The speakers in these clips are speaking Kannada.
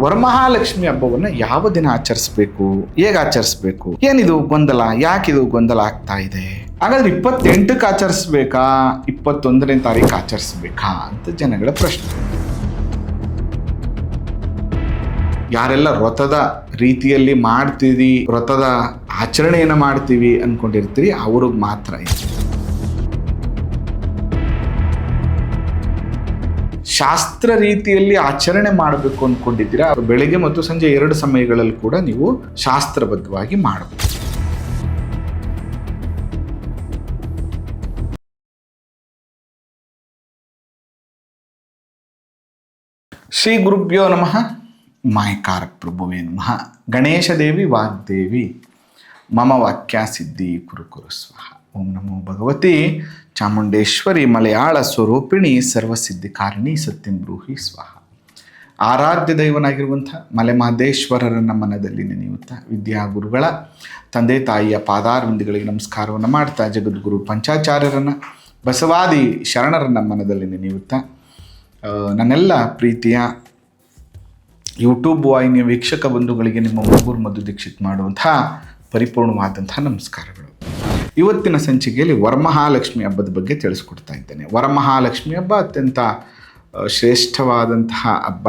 ವರಮಹಾಲಕ್ಷ್ಮಿ ಹಬ್ಬವನ್ನು ಯಾವ ದಿನ ಆಚರಿಸಬೇಕು, ಹೇಗೆ ಆಚರಿಸಬೇಕು, ಏನಿದು ಗೊಂದಲ, ಯಾಕಿದು ಗೊಂದಲ ಆಗ್ತಾ ಇದೆ? ಹಾಗಾದ್ರೆ 28ಕ್ಕೆ ಆಚರಿಸ್ಬೇಕಾ, 21ನೇ ತಾರೀಕು ಆಚರಿಸ್ಬೇಕಾ ಅಂತ ಜನಗಳ ಪ್ರಶ್ನೆ. ಯಾರೆಲ್ಲ ವ್ರತದ ರೀತಿಯಲ್ಲಿ ಮಾಡ್ತೀವಿ, ವ್ರತದ ಆಚರಣೆಯನ್ನು ಮಾಡ್ತೀವಿ ಅನ್ಕೊಂಡಿರ್ತೀರಿ, ಅವ್ರಿಗೆ ಮಾತ್ರ ಇದೆ. ಶಾಸ್ತ್ರ ರೀತಿಯಲ್ಲಿ ಆಚರಣೆ ಮಾಡಬೇಕು ಅಂದ್ಕೊಂಡಿದ್ದೀರಾ, ಬೆಳಗ್ಗೆ ಮತ್ತು ಸಂಜೆ 2 ಸಮಯಗಳಲ್ಲಿ ಕೂಡ ನೀವು ಶಾಸ್ತ್ರಬದ್ಧವಾಗಿ ಮಾಡಬೇಕು. ಶ್ರೀ ಗುರುಭ್ಯೋ ನಮಃ. ಮಾಯಕಾರ ಪ್ರಭುವೇ ನಮಃ. ಗಣೇಶ ದೇವಿ ವಾಗ್ದೇವಿ ಮಮ ವಾಕ್ಯ ಸಿದ್ಧಿ ಕುರು ಸ್ವಾಹ. ಓಂ ನಮೋ ಭಗವತಿ ಚಾಮುಂಡೇಶ್ವರಿ ಮಲಯಾಳ ಸ್ವರೂಪಿಣಿ ಸರ್ವಸಿದ್ಧಿಕಾರಿಣಿ ಸತ್ಯಂ ಬ್ರೂಹಿ ಸ್ವಾಹ. ಆರಾಧ್ಯ ದೈವನಾಗಿರುವಂಥ ಮಲೆಮಹದೇಶ್ವರರನ್ನ ಮನದಲ್ಲಿ ನೆನೆಯುತ್ತಾ ವಿದ್ಯಾಗುರುಗಳ ತಂದೆ ತಾಯಿಯ ಪಾದಾರವಿಂದಗಳಿಗೆ ನಮಸ್ಕಾರವನ್ನು ಮಾಡ್ತಾ, ಜಗದ್ಗುರು ಪಂಚಾಚಾರ್ಯರನ್ನು ಬಸವಾದಿ ಶರಣರನ್ನ ಮನದಲ್ಲಿ ನೆನೆಯುತ್ತಾ, ನನ್ನೆಲ್ಲ ಪ್ರೀತಿಯ ಯೂಟ್ಯೂಬ್ ವಾಹಿನಿಯ ವೀಕ್ಷಕ ಬಂಧುಗಳಿಗೆ ನಿಮ್ಮ ಮೂಗೂರು ಮಧು ದೀಕ್ಷಿತ್ ಮಾಡುವಂಥ ಪರಿಪೂರ್ಣವಾದಂಥ ನಮಸ್ಕಾರಗಳು. ಇವತ್ತಿನ ಸಂಚಿಕೆಯಲ್ಲಿ ವರಮಹಾಲಕ್ಷ್ಮಿ ಹಬ್ಬದ ಬಗ್ಗೆ ತಿಳಿಸ್ಕೊಡ್ತಾ ಇದ್ದೇನೆ. ವರಮಹಾಲಕ್ಷ್ಮಿ ಹಬ್ಬ ಅತ್ಯಂತ ಶ್ರೇಷ್ಠವಾದಂತಹ ಹಬ್ಬ.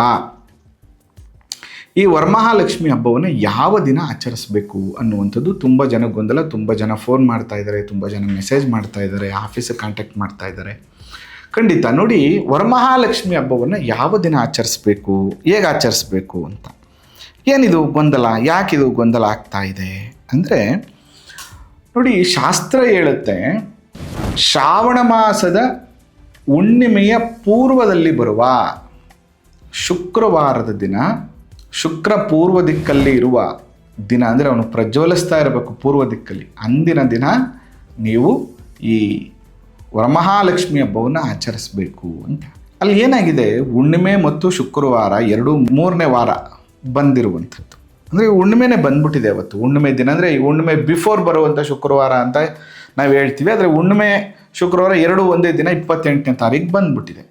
ಈ ವರಮಹಾಲಕ್ಷ್ಮಿ ಹಬ್ಬವನ್ನು ಯಾವ ದಿನ ಆಚರಿಸಬೇಕು ಅನ್ನುವಂಥದ್ದು ತುಂಬ ಜನ ಗೊಂದಲ. ತುಂಬ ಜನ ಫೋನ್ ಮಾಡ್ತಾ ಇದ್ದಾರೆ, ತುಂಬ ಜನ ಮೆಸೇಜ್ ಮಾಡ್ತಾ ಇದ್ದಾರೆ, ಆಫೀಸಿಗೆ ಕಾಂಟ್ಯಾಕ್ಟ್ ಮಾಡ್ತಾ ಇದ್ದಾರೆ. ಖಂಡಿತ ನೋಡಿ, ವರಮಹಾಲಕ್ಷ್ಮಿ ಹಬ್ಬವನ್ನು ಯಾವ ದಿನ ಆಚರಿಸಬೇಕು, ಹೇಗೆ ಆಚರಿಸಬೇಕು ಅಂತ ಏನಿದು ಗೊಂದಲ, ಯಾಕಿದು ಗೊಂದಲ ಆಗ್ತಾ ಇದೆ ಅಂದರೆ, ನೋಡಿ, ಶಾಸ್ತ್ರ ಹೇಳುತ್ತೆ ಶ್ರಾವಣ ಮಾಸದ ಹುಣ್ಣಿಮೆಯ ಪೂರ್ವದಲ್ಲಿ ಬರುವ ಶುಕ್ರವಾರದ ದಿನ, ಶುಕ್ರ ಪೂರ್ವ ದಿಕ್ಕಲ್ಲಿ ಇರುವ ದಿನ ಅಂದರೆ ಅವನು ಪ್ರಜ್ವಲಿಸ್ತಾ ಇರಬೇಕು ಪೂರ್ವ ದಿಕ್ಕಲ್ಲಿ, ಅಂದಿನ ದಿನ ನೀವು ಈ ವರಮಹಾಲಕ್ಷ್ಮಿ ಹಬ್ಬವನ್ನು ಆಚರಿಸಬೇಕು ಅಂತ. ಅಲ್ಲಿ ಏನಾಗಿದೆ, ಹುಣ್ಣಿಮೆ ಮತ್ತು ಶುಕ್ರವಾರ 2-3ನೇ ವಾರ ಬಂದಿರುವಂಥದ್ದು. ಅಂದರೆ ಹುಣ್ಣಿಮೆನೇ ಬಂದ್ಬಿಟ್ಟಿದೆ ಅವತ್ತು. ಹುಣ್ಣಿಮೆ ದಿನ ಅಂದರೆ ಈ ಹುಣ್ಣಿಮೆ ಬಿಫೋರ್ ಬರುವಂಥ ಶುಕ್ರವಾರ ಅಂತ ನಾವು ಹೇಳ್ತೀವಿ. ಆದರೆ ಹುಣ್ಣಿಮೆ ಶುಕ್ರವಾರ 2 ಒಂದೇ ದಿನ 28ನೇ ತಾರೀಕು ಬಂದ್ಬಿಟ್ಟಿದೆ.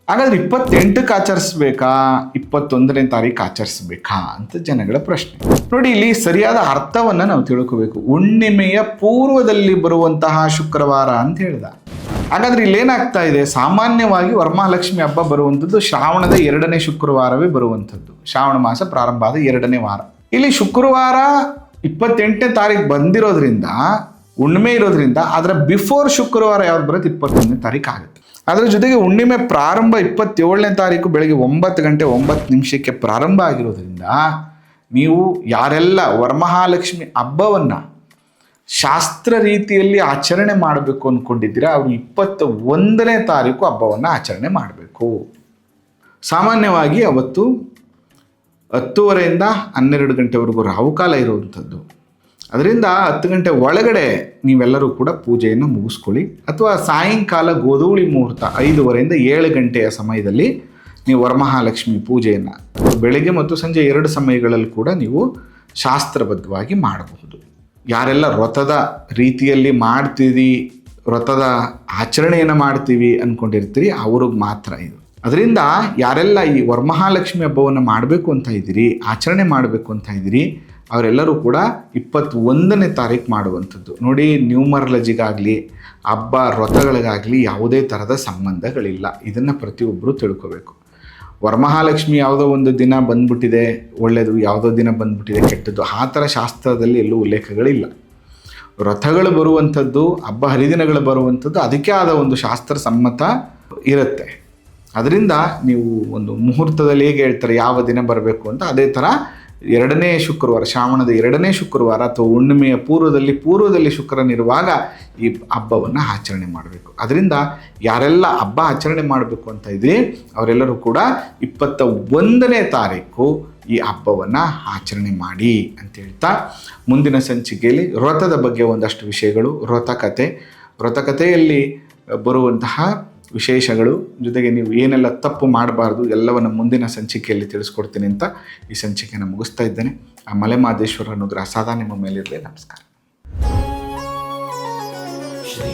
ಹಾಗಾದ್ರೆ 28ಕ್ಕೆ ಆಚರಿಸ್ಬೇಕಾ, 21ನೇ ತಾರೀಕು ಆಚರಿಸ್ಬೇಕಾ ಅಂತ ಜನಗಳ ಪ್ರಶ್ನೆ. ನೋಡಿ, ಇಲ್ಲಿ ಸರಿಯಾದ ಅರ್ಥವನ್ನು ನಾವು ತಿಳ್ಕೋಬೇಕು. ಹುಣ್ಣಿಮೆಯ ಪೂರ್ವದಲ್ಲಿ ಬರುವಂತಹ ಶುಕ್ರವಾರ ಅಂತ ಹೇಳ್ದ. ಹಾಗಾದ್ರೆ ಇಲ್ಲಿ ಏನಾಗ್ತಾ ಇದೆ, ಸಾಮಾನ್ಯವಾಗಿ ವರಮಹಾಲಕ್ಷ್ಮಿ ಹಬ್ಬ ಬರುವಂಥದ್ದು ಶ್ರಾವಣದ 2ನೇ ಶುಕ್ರವಾರವೇ ಬರುವಂಥದ್ದು. ಶ್ರಾವಣ ಮಾಸ ಪ್ರಾರಂಭ ಆದ 2ನೇ ವಾರ. ಇಲ್ಲಿ ಶುಕ್ರವಾರ 28ನೇ ತಾರೀಕು ಬಂದಿರೋದ್ರಿಂದ, ಹುಣ್ಣಿಮೆ ಇರೋದ್ರಿಂದ ಅದರ ಬಿಫೋರ್ ಶುಕ್ರವಾರ ಯಾವ್ದು ಬರುತ್ತೆ, 21ನೇ ತಾರೀಕು ಆಗುತ್ತೆ. ಅದರ ಜೊತೆಗೆ ಹುಣ್ಣಿಮೆ ಪ್ರಾರಂಭ 27ನೇ ತಾರೀಕು ಬೆಳಗ್ಗೆ 9:09 ಪ್ರಾರಂಭ ಆಗಿರೋದ್ರಿಂದ, ನೀವು ಯಾರೆಲ್ಲ ವರಮಹಾಲಕ್ಷ್ಮಿ ಹಬ್ಬವನ್ನು ಶಾಸ್ತ್ರ ರೀತಿಯಲ್ಲಿ ಆಚರಣೆ ಮಾಡಬೇಕು ಅಂದ್ಕೊಂಡಿದ್ದೀರಾ, ಅವರು 21ನೇ ತಾರೀಕು ಹಬ್ಬವನ್ನು ಆಚರಣೆ ಮಾಡಬೇಕು. ಸಾಮಾನ್ಯವಾಗಿ ಅವತ್ತು 10:30ಯಿಂದ 12 ಗಂಟೆವರೆಗೂ ರಾಹುಕಾಲ ಇರುವಂಥದ್ದು. ಅದರಿಂದ 10 ಗಂಟೆ ಒಳಗಡೆ ನೀವೆಲ್ಲರೂ ಕೂಡ ಪೂಜೆಯನ್ನು ಮುಗಿಸ್ಕೊಳ್ಳಿ. ಅಥವಾ ಸಾಯಂಕಾಲ ಗೋಧೂಳಿ ಮುಹೂರ್ತ 5:30ಯಿಂದ 7 ಗಂಟೆಯ ಸಮಯದಲ್ಲಿ ನೀವು ವರಮಹಾಲಕ್ಷ್ಮಿ ಪೂಜೆಯನ್ನು ಬೆಳಗ್ಗೆ ಮತ್ತು ಸಂಜೆ 2 ಸಮಯಗಳಲ್ಲಿ ಕೂಡ ನೀವು ಶಾಸ್ತ್ರಬದ್ಧವಾಗಿ ಮಾಡಬಹುದು. ಯಾರೆಲ್ಲ ವ್ರತದ ರೀತಿಯಲ್ಲಿ ಮಾಡ್ತೀವಿ, ವ್ರತದ ಆಚರಣೆಯನ್ನು ಮಾಡ್ತೀವಿ ಅಂದ್ಕೊಂಡಿರ್ತೀರಿ, ಅವ್ರಿಗೆ ಮಾತ್ರ ಇದು. ಅದರಿಂದ ಯಾರೆಲ್ಲ ಈ ವರಮಹಾಲಕ್ಷ್ಮಿ ಹಬ್ಬವನ್ನು ಮಾಡಬೇಕು ಅಂತ ಇದ್ದೀರಿ, ಆಚರಣೆ ಮಾಡಬೇಕು ಅಂತ ಇದ್ದೀರಿ, ಅವರೆಲ್ಲರೂ ಕೂಡ 21ನೇ ತಾರೀಕು ಮಾಡುವಂಥದ್ದು. ನೋಡಿ, ನ್ಯೂಮರಾಲಜಿಗಾಗಲಿ ಹಬ್ಬ ವ್ರತಗಳಿಗಾಗಲಿ ಯಾವುದೇ ಥರದ ಸಂಬಂಧಗಳಿಲ್ಲ. ಇದನ್ನು ಪ್ರತಿಯೊಬ್ಬರು ತಿಳ್ಕೋಬೇಕು. ವರಮಹಾಲಕ್ಷ್ಮಿ ಯಾವುದೋ ಒಂದು ದಿನ ಬಂದ್ಬಿಟ್ಟಿದೆ ಒಳ್ಳೆಯದು, ಯಾವುದೋ ದಿನ ಬಂದ್ಬಿಟ್ಟಿದೆ ಕೆಟ್ಟದ್ದು, ಆ ಥರ ಶಾಸ್ತ್ರದಲ್ಲಿ ಎಲ್ಲೂ ಉಲ್ಲೇಖಗಳಿಲ್ಲ. ವ್ರತಗಳು ಬರುವಂಥದ್ದು, ಹಬ್ಬ ಹರಿದಿನಗಳು ಬರುವಂಥದ್ದು ಅದಕ್ಕೆ ಆದ ಒಂದು ಶಾಸ್ತ್ರ ಸಮ್ಮತ ಇರುತ್ತೆ. ಅದರಿಂದ ನೀವು ಒಂದು ಮುಹೂರ್ತದಲ್ಲಿ ಹೇಗೆ ಹೇಳ್ತಾರೆ ಯಾವ ದಿನ ಬರಬೇಕು ಅಂತ, ಅದೇ ಥರ 2ನೇ ಶುಕ್ರವಾರ, ಶ್ರಾವಣದ 2ನೇ ಶುಕ್ರವಾರ ಅಥವಾ ಹುಣ್ಣಿಮೆಯ ಪೂರ್ವದಲ್ಲಿ ಶುಕ್ರನಿರುವಾಗ ಈ ಹಬ್ಬವನ್ನು ಆಚರಣೆ ಮಾಡಬೇಕು. ಅದರಿಂದ ಯಾರೆಲ್ಲ ಹಬ್ಬ ಆಚರಣೆ ಮಾಡಬೇಕು ಅಂತ ಇದ್ದೀರಿ, ಅವರೆಲ್ಲರೂ ಕೂಡ 21ನೇ ತಾರೀಕು ಈ ಹಬ್ಬವನ್ನು ಆಚರಣೆ ಮಾಡಿ ಅಂತ ಹೇಳ್ತಾ, ಮುಂದಿನ ಸಂಚಿಕೆಯಲ್ಲಿ ವ್ರತದ ಬಗ್ಗೆ ಒಂದಷ್ಟು ವಿಷಯಗಳು, ವ್ರತಕಥೆಯಲ್ಲಿ ಬರುವಂತಹ ವಿಶೇಷಗಳು, ಜೊತೆಗೆ ನೀವು ಏನೆಲ್ಲ ತಪ್ಪು ಮಾಡಬಾರ್ದು ಎಲ್ಲವನ್ನು ಮುಂದಿನ ಸಂಚಿಕೆಯಲ್ಲಿ ತಿಳಿಸ್ಕೊಡ್ತೀನಿ ಅಂತ ಈ ಸಂಚಿಕೆಯನ್ನು ಮುಗಿಸ್ತಾ ಇದ್ದೇನೆ. ಆ ಮಲೆಮಹದೇಶ್ವರ ಅನುಗ್ರಹ ಸದಾ ನಿಮ್ಮ ಮೇಲಿರಲಿ. ನಮಸ್ಕಾರ. ಶ್ರೀ